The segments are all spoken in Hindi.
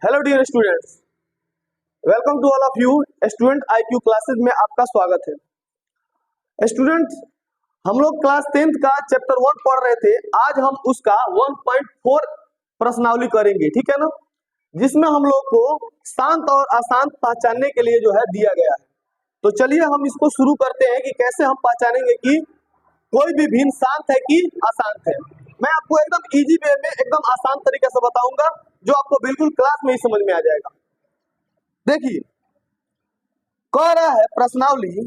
Hello dear students, welcome to all of you. Student IQ classes में आपका स्वागत है। स्टूडेंट्स, हम लोग क्लास 10th का चैप्टर 1 पढ़ रहे थे। आज हम उसका 1.4 प्रश्नावली करेंगे, ठीक है ना, जिसमें हम लोग को शांत और अशांत पहचानने के लिए जो है दिया गया है। तो चलिए हम इसको शुरू करते हैं कि कैसे हम पहचानेंगे कि कोई भी भिन्न शांत है कि अशांत है। मैं आपको एकदम इजी वे में एकदम आसान तरीके से बताऊंगा, जो आपको बिल्कुल क्लास में ही समझ में आ जाएगा। देखिए, कह रहा है प्रश्नावली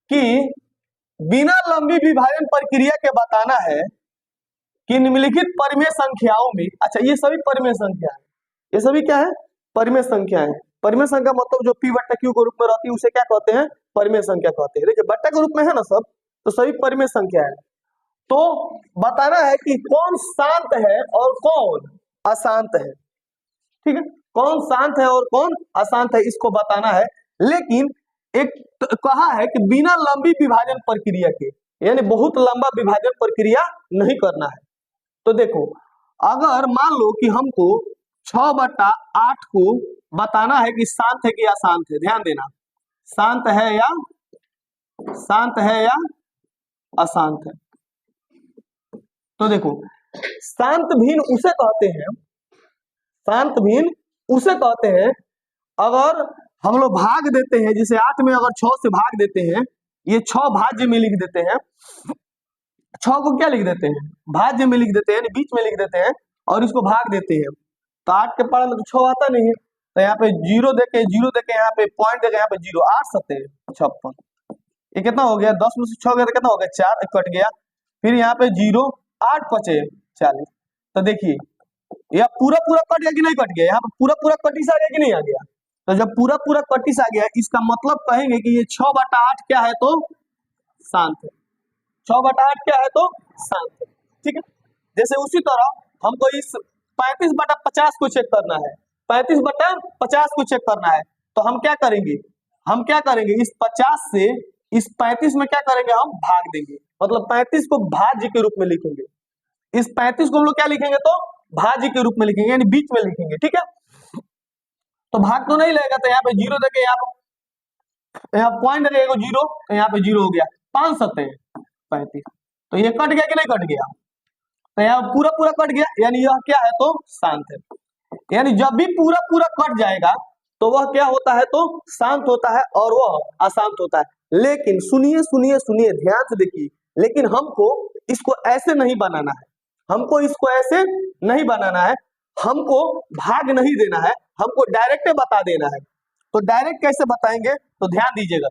कि बिना लंबी विभाजन प्रक्रिया के बताना है कि निम्नलिखित परिमेय संख्याओं में, अच्छा ये सभी परिमेय संख्या है, ये सभी क्या है, परिमेय संख्या है। परिमेय संख्या मतलब जो p बट्टा q के रूप में रहती है उसे क्या कहते हैं, परिमेय संख्या कहते हैं। देखिए बट्टा के रूप में है ना सब, तो सभी परिमेय संख्या है। तो बताना है कि कौन शांत है और कौन अशांत है, ठीक है, कौन शांत है और कौन अशांत है, इसको बताना है। लेकिन एक कहा है कि बिना लंबी विभाजन प्रक्रिया के, यानी बहुत लंबा विभाजन प्रक्रिया नहीं करना है। तो देखो, अगर मान लो कि हमको 6/8 को बताना है कि शांत है कि अशांत है, ध्यान देना, शांत है या अशांत है। तो देखो, शांत भिन्न उसे कहते हैं, शांत भिन्न उसे कहते हैं अगर हम लोग भाग देते हैं, जैसे 8 में अगर 6 से भाग देते हैं, ये 6 भाज्य में लिख देते हैं, 6 को क्या लिख देते हैं, भाज्य में लिख देते हैं, यानी बीच में लिख देते हैं और इसको भाग देते हैं। तो 8 के पारा में तो 6 आता नहीं है, तो यहाँ पे 0 देके यहाँ पे पॉइंट देके यहाँ पे 0, 8 7 56, ये कितना हो गया, 10 में से 6 गया तो कितना हो गया, 4 कट गया, फिर यहाँ पे 0, 8 5 40। तो देखिए यह पूरा कट गया कि नहीं कट गया, यहाँ पे पूरा कटिस आ गया कि नहीं आ गया। तो जब पूरा कटिस आ गया, इसका मतलब कहेंगे कि ये 6/8 क्या है, तो शांत है। 6/8 क्या है, तो शांत है, ठीक है। जैसे उसी तरह हमको इस 35/50 को चेक करना है, 35/50 को चेक करना है, तो हम क्या करेंगे, इस 50 से इस 35 में क्या करेंगे, हम भाग देंगे, मतलब 35 को भाज्य के रूप में लिखेंगे। इस 35 को हम लोग क्या लिखेंगे, तो भाज्य के रूप में लिखेंगे, यानी बीच में लिखेंगे, ठीक है। तो भाग तो नहीं लगेगा, तो यहाँ पे 0 देके यहाँ पॉइंट देके 0, तो यहाँ पे 0 हो गया, 5 7 35। तो ये कट गया कि नहीं कट गया, तो यहाँ पूरा कट गया, यानी यह क्या है, तो शांत है। यानी जब भी पूरा कट जाएगा तो वह क्या होता है, तो शांत होता है और वह अशांत होता है। लेकिन सुनिए ध्यान से देखिए, लेकिन हमको इसको ऐसे नहीं बनाना है, हमको इसको ऐसे नहीं बनाना है, हमको भाग नहीं देना है, हमको डायरेक्ट बता देना है। तो डायरेक्ट कैसे बताएंगे, तो ध्यान दीजिएगा।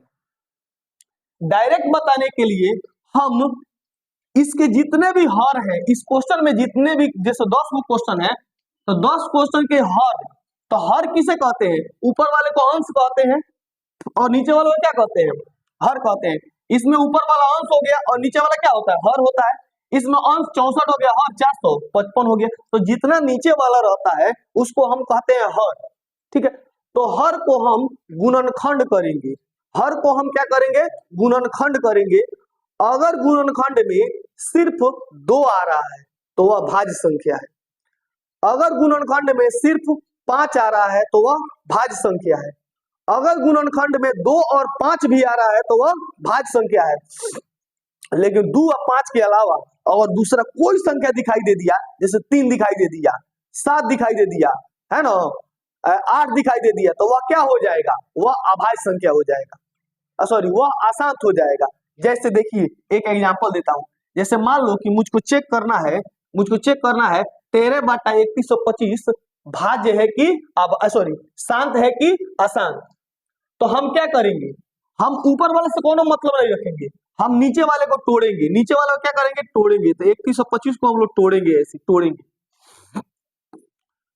डायरेक्ट बताने के लिए हम इसके जितने भी हर हैं, इस क्वेश्चन में जितने भी, जैसे 10 गो क्वेश्चन है, तो 10 क्वेश्चन के हर, तो हर किसे कहते हैं, ऊपर वाले को अंश कहते हैं और नीचे वाले को क्या कहते हैं, हर कहते हैं। इसमें ऊपर वाला अंश हो गया और नीचे वाला क्या होता है, हर होता है। इसमें अंश 64 हो गया, हर 455 हो गया। तो जितना नीचे वाला रहता है उसको हम कहते हैं हर, ठीक है। तो हर को हम गुणनखंड करेंगे, हर को हम क्या करेंगे, गुणनखंड करेंगे। अगर गुणनखंड में सिर्फ 2 आ रहा है तो वह भाज्य संख्या है, अगर गुणनखंड में सिर्फ 5 आ रहा है तो वह भाज्य संख्या है, अगर गुणनखंड में 2 और 5 भी आ रहा है तो वह भाज्य संख्या है। लेकिन 2 और 5 के अलावा अगर दूसरा कोई संख्या दिखाई दे दिया, जैसे 3 दिखाई दे दिया, 7 दिखाई दे दिया, है ना, 8 दिखाई दे दिया, तो वह क्या हो जाएगा, वह अभाज्य संख्या हो जाएगा, सॉरी वह अशांत हो जाएगा। जैसे देखिए एक एग्जांपल देता हूं, जैसे मान लो कि मुझको चेक करना है 13/3125 भाज्य है कि अब सॉरी शांत है कि अशांत। तो हम क्या करेंगे, हम ऊपर वाले से कोनो मतलब नहीं रखेंगे, हम नीचे वाले को तोड़ेंगे, नीचे वाले को क्या करेंगे, तोड़ेंगे। तो 3125 को हम लोग तोड़ेंगे, ऐसे तोड़ेंगे।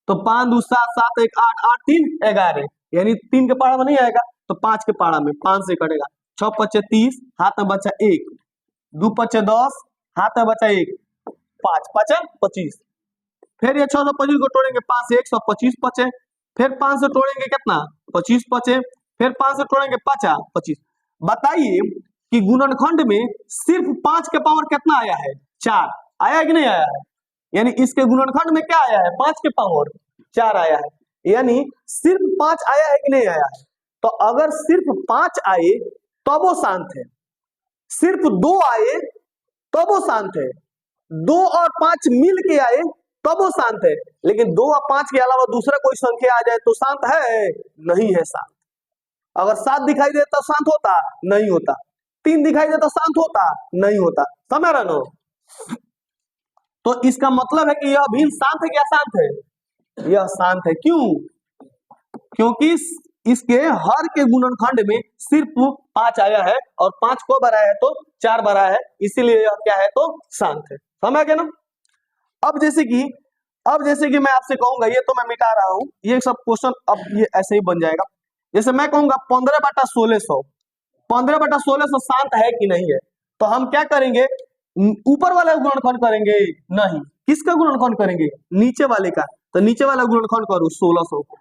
तो 5 2 7 7 1 8 8 3 11, यानी 3 के पारा में नहीं आएगा, तो 5 के पारा में 5 से कटेगा, 6 5 30, हाथ में बचा 1, 2 5 10, हाथ में बचा 1, 5 5 25। फिर ये 625 को तोड़ेंगे, 5 से 125 बचे, फिर 5 से तोड़ेंगे कितना, 25 बचे, फिर 5 से तोड़ेंगे 5 25। बताइए कि गुणनखंड में सिर्फ 5 के पावर कितना आया है, 4 आया कि नहीं आया है, यानी इसके गुणनखंड में क्या आया है, 5 के पावर। 4 आया है, यानी सिर्फ 5 आया है कि नहीं आया है। तो अगर सिर्फ 5 आए तो वो शांत है, सिर्फ 2 आए तो वो शांत है, 2 और 5 मिल के आए तब वो शांत है। लेकिन 2 और 5 के अलावा दूसरा कोई संख्या आ जाए तो शांत है? नहीं है शांत। अगर 7 दिखाई देता शांत होता? नहीं होता। 3 दिखाई देता शांत होता? नहीं होता। समझ रहे हो? तो इसका मतलब है कि यह भिन्न शांत है क्या शांत है? यह शांत है। क्यों? क्योंकि इसके हर के गुणनखंड में सिर्फ 5 आया है और 5 को बढ़ाया है तो 4 बढ़ा है, इसीलिए यह क्या है तो शांत है। समझ गए ना? अब जैसे कि मैं आपसे कहूंगा, ये तो मैं मिटा रहा हूं, ये सब क्वेश्चन अब ये ऐसे ही बन जाएगा। जैसे मैं कहूंगा 15/1600, 15/1600 शांत है कि नहीं है, तो हम क्या करेंगे? ऊपर वाले गुणनखंड करेंगे? नहीं। किसका गुणनखंड करेंगे? नीचे वाले का। तो नीचे वाला गुणनखंड करो 1600 को,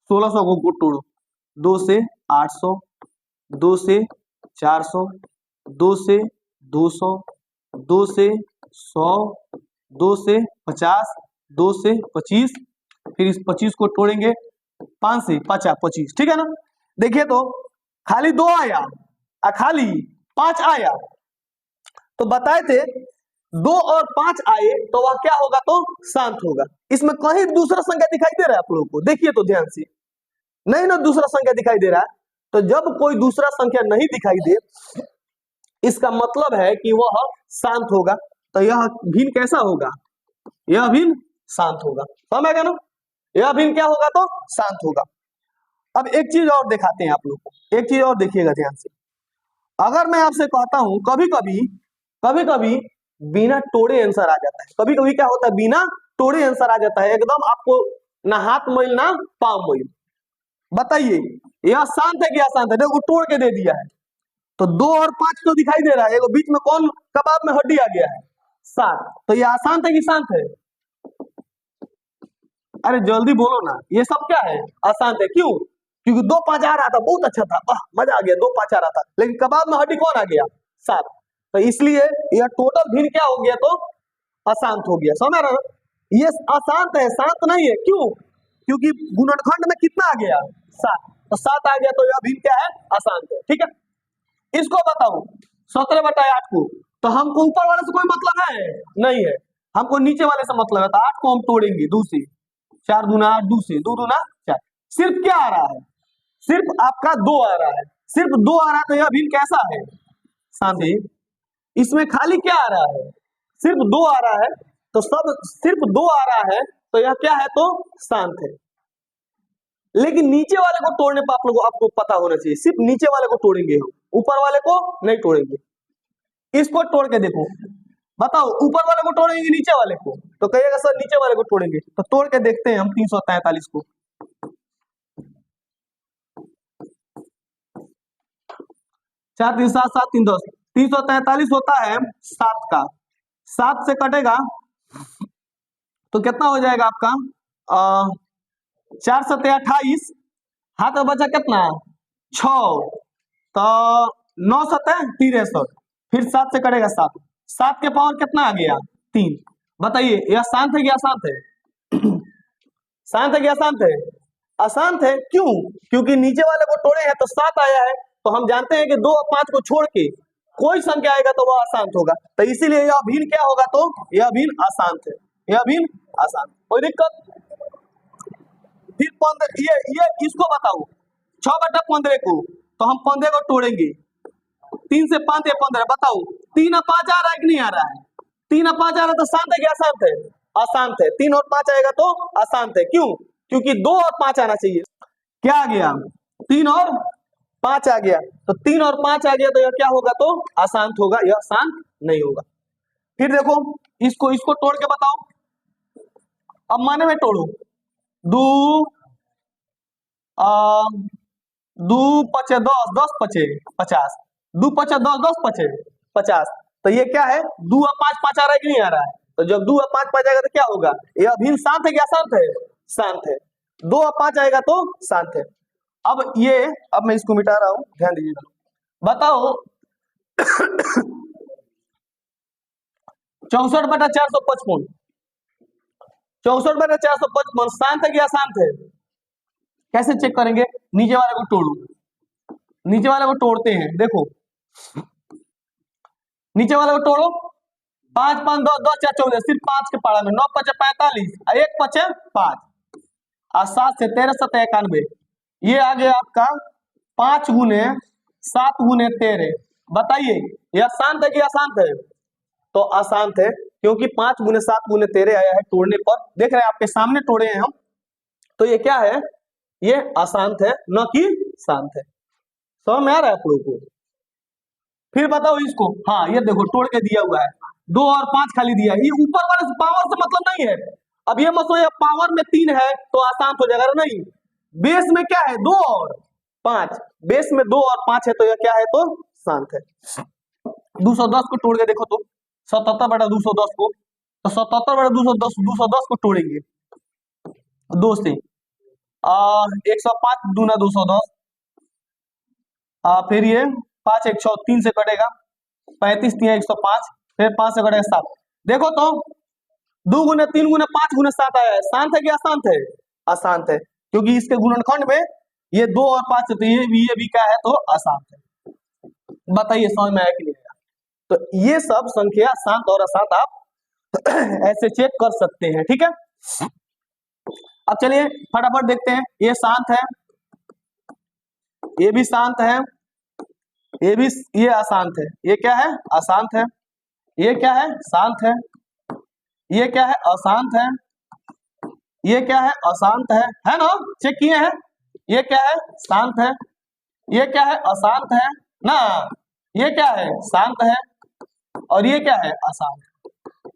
1600 को तोड़ो, 2 से 800, 2 से 400, 2 से 200, 2 से 100, 2 से 50, 2 से 25, फिर इस 25 को तोड़ेंगे 5 से 50, 25, ठीक है ना? देखिए तो खाली 2 आया और खाली 5 आया, तो बताए थे 2 और 5 आए तो वह क्या होगा तो शांत होगा। इसमें कहीं दूसरा संख्या दिखाई दे रहा है आप लोगों को? देखिए तो ध्यान से, नहीं ना दूसरा संख्या दिखाई दे रहा है। तो जब कोई दूसरा संख्या नहीं दिखाई दे, इसका मतलब है कि वह शांत होगा। तो यह भिन्न कैसा होगा? यह भिन्न शांत होगा। समझ गए ना? यह भिन्न क्या होगा तो शांत होगा। अब एक चीज और दिखाते हैं आप लोग को, एक चीज और देखिएगा ध्यान से। अगर मैं आपसे कहता हूं कभी कभी बिना तोड़े आंसर आ जाता है, कभी कभी क्या होता है बिना तोड़े आंसर आ जाता है, एकदम आपको ना हाथ मैल ना पाँव मैल। बताइए यह शांत है कि अशांत है? देखो तोड़ के दे दिया है, तो 2 और 5 तो दिखाई दे रहा है, बीच में कौन कबाब में हड्डी आ गया है? 7। तो यह अशांत है कि शांत है? अरे जल्दी बोलो ना, ये सब क्या है? अशांत है। क्यों? क्योंकि 2 5 आ रहा था, बहुत अच्छा था, मजा आ गया, 2 5 आ रहा था, लेकिन कबाब में हड्डी कौन आ गया? 7। तो इसलिए यह टोटल भिन्न क्या हो गया तो अशांत हो गया। समझ रहे हो? ये अशांत है, शांत नहीं है। क्यों? क्योंकि गुणनखंड में कितना आ गया? 7। तो 7 आ गया तो यह भिन्न क्या है? अशांत है। ठीक है, इसको बताओ 17/8 को, तो हमको ऊपर वाले से कोई मतलब है? नहीं है, हमको नीचे वाले से मतलब है। तो 8 को हम तोड़ेंगे 2 से, 4 दूना 8, 2 से 2 दूना 4। सिर्फ क्या आ रहा है? सिर्फ आपका 2 आ रहा है, सिर्फ 2 आ रहा है, तो यह भिन्न कैसा है? शांत है। इसमें खाली क्या आ रहा है? सिर्फ 2 आ रहा है, तो सब सिर्फ 2 आ रहा है, तो यह क्या है तो शांत है। लेकिन नीचे वाले को तोड़ने पर आप लोगों आपको पता होना चाहिए, सिर्फ नीचे वाले को तोड़ेंगे हम, ऊपर वाले को नहीं तोड़ेंगे। इसको तोड़ के देखो, बताओ ऊपर वाले को तोड़ेंगे नीचे वाले को? तो कहिएगा सर नीचे वाले को तोड़ेंगे। तो तोड़ के देखते हैं हम 343 को। 4 3 7 7 3 10, 343 होता है 7 का, 7 से कटेगा तो कितना हो जाएगा आपका? 4 7 28, हाथ में बचा कितना? 6, तो 9 7 63, फिर 7 से कटेगा 7, 7 के पावर कितना आ गया? 3। बताइए यह शांत है कि अशांत है? शांत है कि अशांत है? अशांत है। क्यों? क्योंकि नीचे वाले को तोड़े हैं तो 7 आया है, तो हम जानते हैं कि 2 और 5 को छोड़ के कोई संख्या आएगा तो वह अशांत होगा। तो इसीलिए यह भिन्न क्या होगा तो यह भिन्न अशांत है, यह भिन्न अशांत। कोई दिक्कत? फिर 15 ये इसको बताओ 6/15 को, तो हम 15 को तोड़ेंगे, 3 से 5 या 15, बताओ 3 और 5 आ रहा है कि नहीं आ रहा है? 3 और 5 आ रहा है तो शांत है कि अशांत है? अशांत है। 3 और 5 आएगा तो अशांत है। क्यों? क्योंकि 2 और 5 आना चाहिए। क्या आ गया? 3 और 5 आ गया, तो 3 और 5 आ गया तो यह क्या होगा तो अशांत होगा, यह शांत नहीं होगा। फिर देखो इसको तोड़ के बताओ, अब माने में तोड़ो, 2 5 10, 10 5 50, 2 5 10, 10 5 50। तो ये क्या है? 2 और 5 5 आ रहा है कि नहीं आ रहा है? तो जब 2 और 5 5 आएगा तो क्या होगा? यह भिन्न शांत है क्या शांत है? शांत है। 2 और 5 आएगा तो शांत है। अब मैं इसको मिटा रहा हूं, ध्यान दीजिएगा। बताओ 64/455, 64/455 शांत है कि अशांत है? कैसे चेक करेंगे? नीचे वाले को तोड़ो, नीचे वाले को तोड़ते हैं, देखो नीचे वाले को तोड़ो। 5 5 2 2 4 14, सिर्फ 5 के पारा में 9 5 45 और 1 5 5 और 7 से 13 7 91। ये आ गया आपका 5 गुने 7 गुने 13। बताइए यह अशांत है कि अशांत है? तो अशांत है, क्योंकि 5 गुने 7 गुने 13 आया है तोड़ने पर। देख रहे हैं आपके सामने तोड़े हैं हम, तो ये क्या है? ये अशांत है, न कि शांत है। समझ में आ रहा है आप लोगों को? फिर बताओ इसको, हाँ ये देखो तोड़ के दिया हुआ है, 2 और 5 खाली दिया है। ये ऊपर वाले से पावर से मतलब नहीं है। अब ये मत सोचिए पावर में 3 है तो अशांत हो जाएगा, नहीं। बेस में क्या है? 2 और 5, बेस में 2 और 5 है तो यह क्या है? तो शांत है। 210 को तोड़ के देखो तो 77/210 को, तो 77/210 210 को तोड़ेंगे 2 से 105 दूना 210, फिर ये 5 1 3 से कटेगा, 35 3 105, फिर 5 से कटेगा 7। देखो तो 2 गुने 3 गुने 5 गुने 7 आया है। शांत है कि अशांत है? अशांत है, क्योंकि इसके गुणनखंड में ये 2 और 5 है, तो ये भी क्या है? तो अशांत है। बताइए समझ में आया कि नहीं आया? तो ये सब संख्या शांत और अशांत आप ऐसे चेक कर सकते हैं, ठीक है। अब चलिए फटाफट देखते हैं। ये शांत है, ये भी शांत है, ये अशांत है। ये क्या है? अशांत है। ये क्या है? शांत है। ये क्या है? अशांत है। ये क्या है? अशांत है ना? चेक किए हैं। ये क्या है? शांत है। ये क्या है? अशांत है ना। ये क्या है? शांत है। और ये क्या है? अशांत।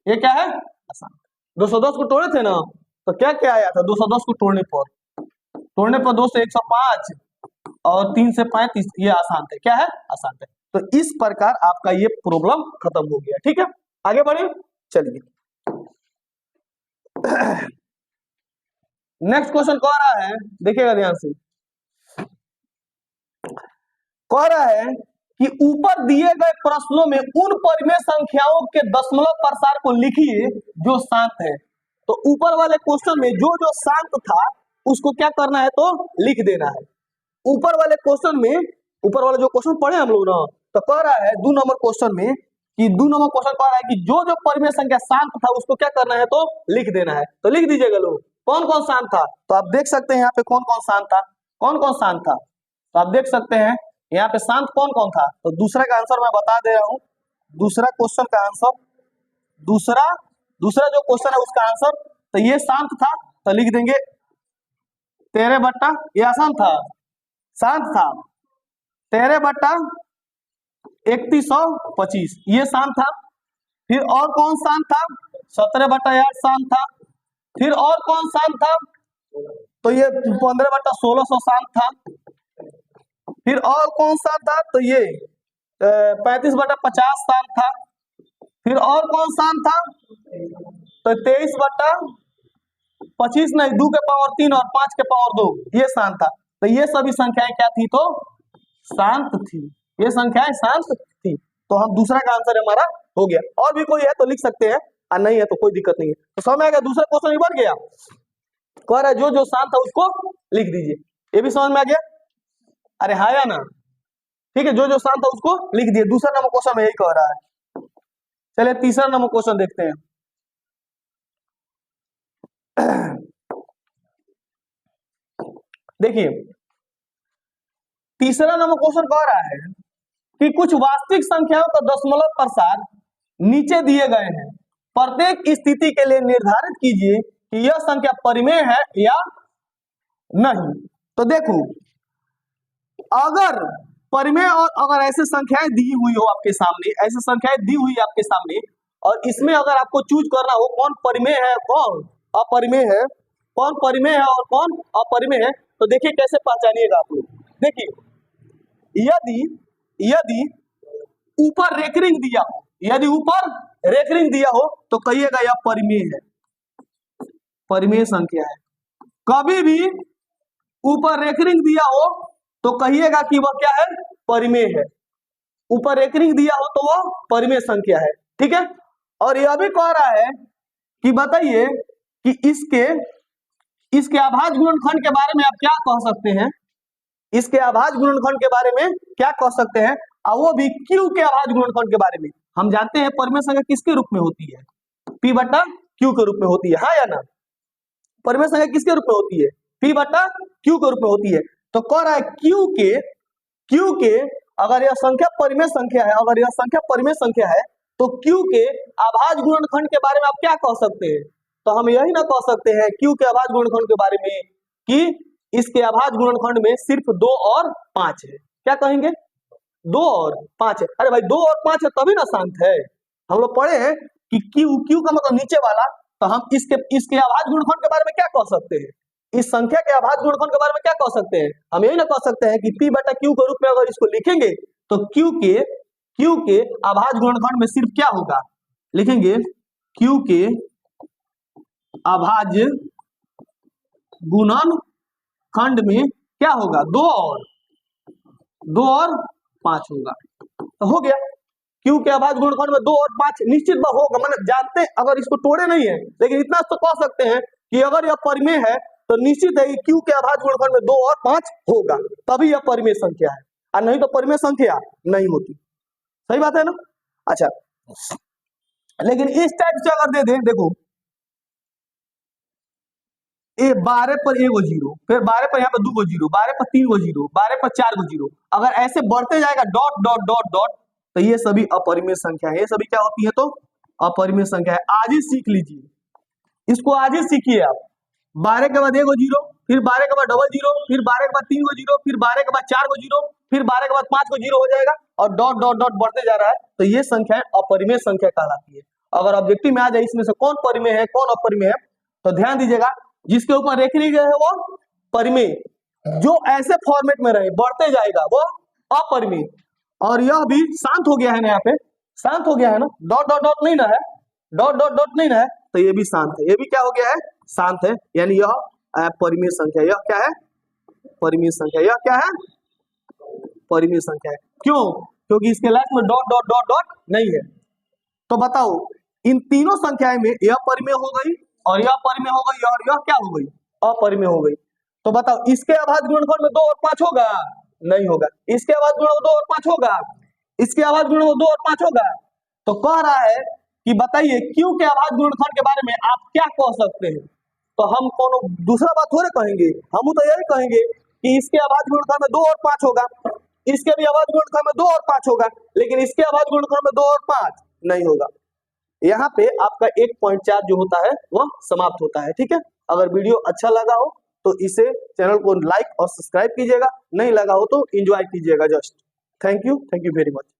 ये क्या है? अशांत। 210 को तोड़े थे ना, तो क्या क्या आया था? 210 को तोड़ने पर 2 से 105 और 3 से 35, ये अशांत है। क्या है? अशांत है। तो इस प्रकार आपका ये प्रॉब्लम खत्म हो गया, ठीक है। आगे बढ़े, चलिए नेक्स्ट क्वेश्चन कह रहा है, देखिएगा ध्यान से। कह रहा है कि ऊपर दिए गए प्रश्नों में उन परिमेय संख्याओं के दशमलव प्रसार को लिखिए जो शांत है। तो ऊपर वाले क्वेश्चन में जो जो शांत था उसको क्या करना है? तो लिख देना है। ऊपर वाले क्वेश्चन में, ऊपर वाले जो क्वेश्चन पढ़े हम लोग ना, तो कह रहा है 2 नंबर क्वेश्चन में कि 2 नंबर क्वेश्चन कह रहा है कि जो जो परिमेय संख्या शांत था उसको क्या करना है? तो लिख देना है। तो लिख दीजिएगा लोग, कौन कौन शांत था। तो आप देख सकते हैं यहाँ पे कौन कौन शांत था, कौन कौन शांत था। तो आप देख सकते हैं यहाँ पे शांत कौन कौन था। तो दूसरा का आंसर मैं बता दे रहा हूँ। दूसरा क्वेश्चन का आंसर, दूसरा जो क्वेश्चन है उसका आंसर, तो ये शांत था, तो लिख देंगे 13 ये आसान था, शांत था 13/3125, ये शांत था। फिर और कौन शांत था? 17/8 शांत था। फिर और कौन शांत था? तो ये 15/1600 शांत था। फिर और कौन शांत था? तो ये 35/50 शांत था। फिर और कौन शांत था? तो 23/25 नहीं, 2 के पावर 3 और 5 के पावर 2, ये शांत था। तो ये सभी संख्याएं क्या थी? तो शांत थी। ये संख्याएं शांत थी। तो हम दूसरा का आंसर हमारा हो गया। और भी कोई है तो लिख सकते हैं, और नहीं है तो कोई दिक्कत नहीं है। तो समझ में आ गया? दूसरा क्वेश्चन बन गया। कह रहा है जो जो शांत था उसको लिख दीजिए। ये भी समझ में आ गया? अरे हाँ या ना? ठीक है, जो जो शांत था उसको लिख दिए। दूसरा नंबर क्वेश्चन में यही कह रहा है। चलिए तीसरा नंबर क्वेश्चन देखते हैं। देखिए तीसरा नंबर क्वेश्चन कह रहा है कि कुछ वास्तविक संख्याओं का दशमलव प्रसार नीचे दिए गए हैं। प्रत्येक स्थिति के लिए निर्धारित कीजिए कि यह संख्या परिमेय है या नहीं। तो देखो, अगर परिमेय और अगर ऐसे संख्याएं दी हुई हो आपके सामने, ऐसे संख्याएं दी हुई आपके सामने, और इसमें अगर आपको चूज करना हो कौन परिमेय है कौन अपरिमेय है, कौन परिमेय है और कौन अपरिमेय है, तो देखिए कैसे पहचानिएगा आप लोग। देखिए यदि ऊपर रेकरिंग दिया हो, यदि ऊपर रेकरिंग दिया हो तो कहिएगा यह परिमेय है, परिमेय संख्या है। कभी भी ऊपर रेकरिंग दिया हो तो कहिएगा कि वह क्या है? परिमेय है। ऊपर रेकरिंग दिया हो तो वह परिमेय संख्या है, ठीक है। और यह भी कह रहा है कि बताइए कि इसके अभाज्य गुणनखंड के बारे में आप क्या कह सकते हैं, इसके अभाज्य गुणनखंड के बारे में क्या कह सकते हैं, और वो भी Q के अभाज्य गुणनखंड के बारे में। हम जानते हैं परिमेय संख्या किसके रूप में होती है, P बटा Q के रूप में होती है, हाँ या ना। परिमेय संख्या किसके रूप में होती है, P बटा Q के रूप में होती है। तो कह रहा है Q के अगर यह संख्या परिमेय संख्या है, अगर यह संख्या परिमेय संख्या है तो Q के अभाज्य गुणनखंड के बारे में आप क्या कह सकते हैं। तो हम यही ना कह सकते हैं Q के अभाज्य गुणनखंड के बारे में कि इसके अभाज्य गुणनखंड में सिर्फ 2 और 5 है। क्या कहेंगे, 2 और 5 है। अरे भाई 2 और 5 है तभी ना शांत है। हम लोग पढ़े हैं कि Q का मतलब नीचे वाला, तो हम इसके अभाज्य गुणनखंड के बारे में क्या कह सकते हैं, इस संख्या के अभाज्य गुणनखंड के बारे में क्या कह सकते हैं। हम यही ना कह सकते हैं कि P बटा Q के रूप में अगर इसको लिखेंगे तो Q के अभाज्य गुणनखंड में सिर्फ क्या होगा, लिखेंगे Q के अभाज्य गुणनखंड में क्या होगा, 2 और 5 होगा। तो हो गया, Q के अभाज्य गुणनखंड में 2 और 5 निश्चित होगा। मैंने जानते हैं, अगर इसको तोड़े नहीं है, लेकिन इतना तो कह सकते हैं कि अगर यह परिमेय है तो निश्चित है कि Q के अभाज्य गुणनखंड में 2 और 5 होगा, तभी यह परिमेय संख्या है, और नहीं तो परिमेय संख्या नहीं होती। सही बात है ना। अच्छा, लेकिन इस टाइप से अगर दे दें, देखो ये 12 पर 1 0, फिर 12 पर यहाँ पर 2 0, 12 पर 3 0, 12 पर 4 0, अगर ऐसे बढ़ते जाएगा डॉट डॉट डॉट डॉट, तो ये सभी अपरिमेय संख्या है। ये सभी क्या होती है, तो अपरिमेय संख्या है। आज ही सीख लीजिए, इसको आज ही सीखिए आप। 12 के बाद 1 0, फिर 12 के बाद डबल 0, फिर 12 के बाद 3 0, फिर 12 के बाद 4 0, फिर 12 के बाद 5 0 हो जाएगा, और डॉट डॉट डॉट बढ़ते जा रहा है। तो ये संख्या अपरिमेय संख्या कहलाती है। अगर ऑब्जेक्टिव में आ जाए इसमें से कौन परिमेय है कौन अपरिमेय है, तो ध्यान दीजिएगा, जिसके ऊपर रेख ली गई है वो परिमेय, जो ऐसे फॉर्मेट में रहे बढ़ते जाएगा वो अपरिमेय। और यह भी शांत हो गया है ना, यहाँ पे शांत हो गया है ना, डॉट डॉट डॉट नहीं ना है, डॉट डॉट डॉट नहीं ना है, तो ये भी शांत है, ये भी क्या हो गया है, शांत है। यानी यह परिमेय संख्या, यह क्या है, परिमेय संख्या, यह क्या है, परिमेय संख्या है। क्यों, क्योंकि इसके लास्ट में डॉट डॉट डॉट डॉट नहीं है। तो बताओ, इन तीनों संख्याएं में यह परिमेय हो गई, और यह परिमेय हो गई, और यह क्या हो गई, अपरिमेय हो गई। तो बताओ, इसके अभाज्य गुणनखंड में 2 और 5 होगा, नहीं होगा। इसके अभाज्य गुणनखंड 2 और 5 होगा, इसके अभाज्य गुणनखंड 2 और 5 होगा। तो कह रहा है कि बताइए Q के अभाज्य गुणनखंड के बारे में आप क्या कह सकते हैं। तो हम कोनो दूसरा बात थोड़े कहेंगे, हम तो यही कहेंगे कि इसके अभाज्य गुणनखंड में 2 और 5 होगा, इसके भी अभाज्य गुणनखंड में 2 और 5 होगा, लेकिन इसके अभाज्य गुणनखंड में 2 और 5 नहीं होगा। यहाँ पे आपका 1.4 जो होता है वह समाप्त होता है। ठीक है, अगर वीडियो अच्छा लगा हो तो इसे चैनल को लाइक और सब्सक्राइब कीजिएगा, नहीं लगा हो तो एंजॉय कीजिएगा just. Thank you very much.